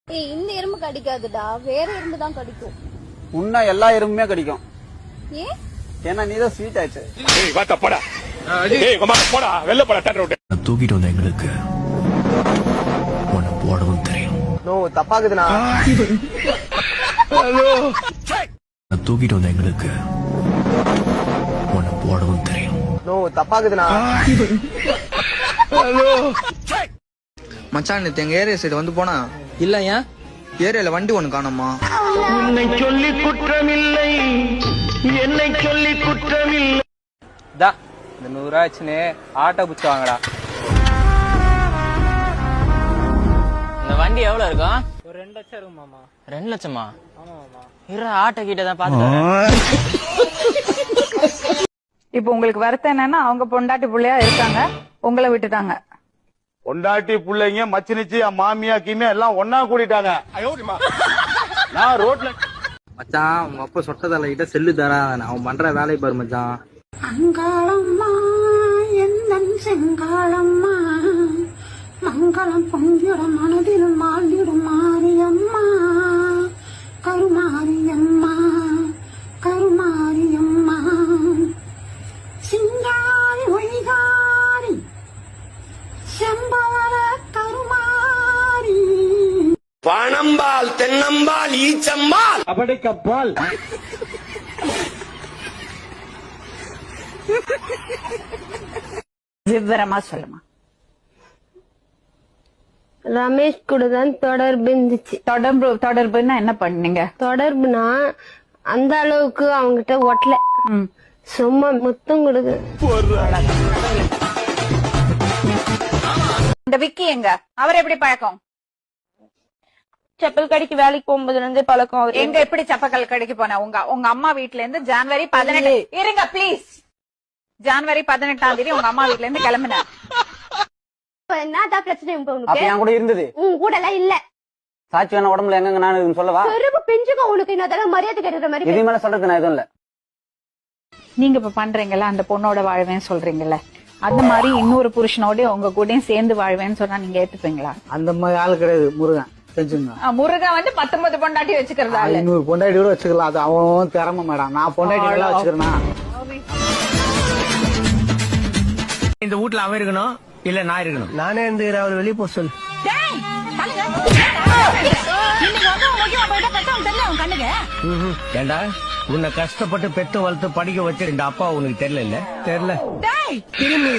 இந்த எறும்பு கடிக்காதுடா, வேற எறும்பு தான் கடிக்கும். உன்ன எல்லா எறும்புமே கடிக்கும். ஏன்? ஏன்னா நீதான் ஸ்வீட் ஆச்சு. தூக்கிட்டு வந்த எங்களுக்கு உன்னை போடவும் தெரியும். தப்பாக்குதுண்ணா. தூக்கிட்டு வந்த எங்களுக்கு உன்னை போடவும் தெரியும். தப்பாக்குதுண்ணா. மச்சான் நேத்து எங்க ஏரியா சைடு வந்து போனா இல்ல ஏன் ஏரியால வண்டி ஒண்ணு காணோமா. உன்னை சொல்லி குற்றமில்லை, என்னை சொல்லி குற்றமில்லை. இந்த 100 ஆச்சுன்னு ஆட்டோ புடிச்சு வாங்கடா. இந்த வண்டி எவ்வளவு இருக்கும்? ஒரு 2 லட்சம் இருக்கும் மாமா. 2 லட்சமா? ஆமா மாமா. ஆட்டோ கிட்ட தான் பாத்துட்டேன். இப்ப உங்களுக்கு வருத்தம் என்னன்னா அவங்க பொண்டாட்டி புள்ளையா இருக்காங்க, உங்களை விட்டுட்டாங்க. பொண்டாட்டி பிள்ளைங்க மச்சினிச்சு மாமியா கீமியா எல்லாம் ஒன்னா கூடிட்டாங்க. நான் ரோட்ல மச்சான் உங்க அப்பா சொட்டதல்ல கிட்ட செல்லு தரா அவன் பண்ற வேலையை பாரு மச்சான். அங்காளம்மா எந்தன் செங்காளம்மா மங்களம் பொங்கிடும் மனதில் மாறிடும் மாரியம்மா கருமாரியம்மா கருமாரியம்மா சிங்காரி ஒழிகாரி செம்பவள கருமாரி பணம்பால் தென்னம்பால் ஈச்சம்பால் அப்படிக்கப்பால் விவரமா சொல்லுமா. ரமேஷ் கூட தான் தொடர்பு இருந்துச்சு. தொடர்புன்னா என்ன பண்ணீங்க? தொடர்புனா அந்த அளவுக்கு அவங்கிட்ட ஒட்டல, சும்மா முத்தம் கொடுக்கு. இந்த விக்கி எங்க? அவர் எப்படி பழக்கம்? செப்பல் கடைக்கு வேலைக்கு போகும்போதுல இருந்தே பழக்கம். எங்க எப்படி செப்பல் கடைக்கு போன? உங்க அம்மா வீட்ல இருந்து ஜனவரி 18 இருங்க பிளீஸ். ஜனவரி 18ஆம் தேதி உங்க அம்மா வீட்ல இருந்து கிளம்பின. என்னதான் பிரச்சனை அப்ப என் கூட இருந்தது? உன் கூட எல்லாம் இல்ல. சாட்சி வேணா உடம்புல எங்க நான் சொல்லவா? பெருமை பிஞ்சுக்க உனக்கு இன்னொரு மரியாதை கேட்கிற மாதிரி. இது மேல சொல்றது நான் எதுவும் இல்ல. நீங்க இப்ப பண்றீங்கல்ல அந்த பொண்ணோட வாழ்வேன்னு சொல்றீங்கல்ல, அந்த மாதிரி இன்னொரு புருஷனோட உங்க கூடயும் சேர்ந்து வாழ்வேன்னு சொன்னா நீங்க ஏத்துப்பீங்களா? அந்த மாதிரி ஆளு கிடையாது முருகன். முருகன் வந்து 19 பொண்டாட்டி வச்சுக்கிறதா? 100 பொண்டாட்டி கூட வச்சுக்கலாம். அது அவன் திறமை மேடம். நான் பொண்டாட்டி எல்லாம் வச்சுக்கிறேன். இந்த வீட்டுல அவன் இருக்கணும் இல்ல நான் இருக்கணும். நானே இருந்துக்கிறேன். அவர் வெளியே போக சொல்லு. ஏண்டா உன்னை கஷ்டப்பட்டு பெத்து வளர்த்து படிக்க வச்சு இந்த அப்பா உனக்கு தெரியல? தெரியல திரும்பி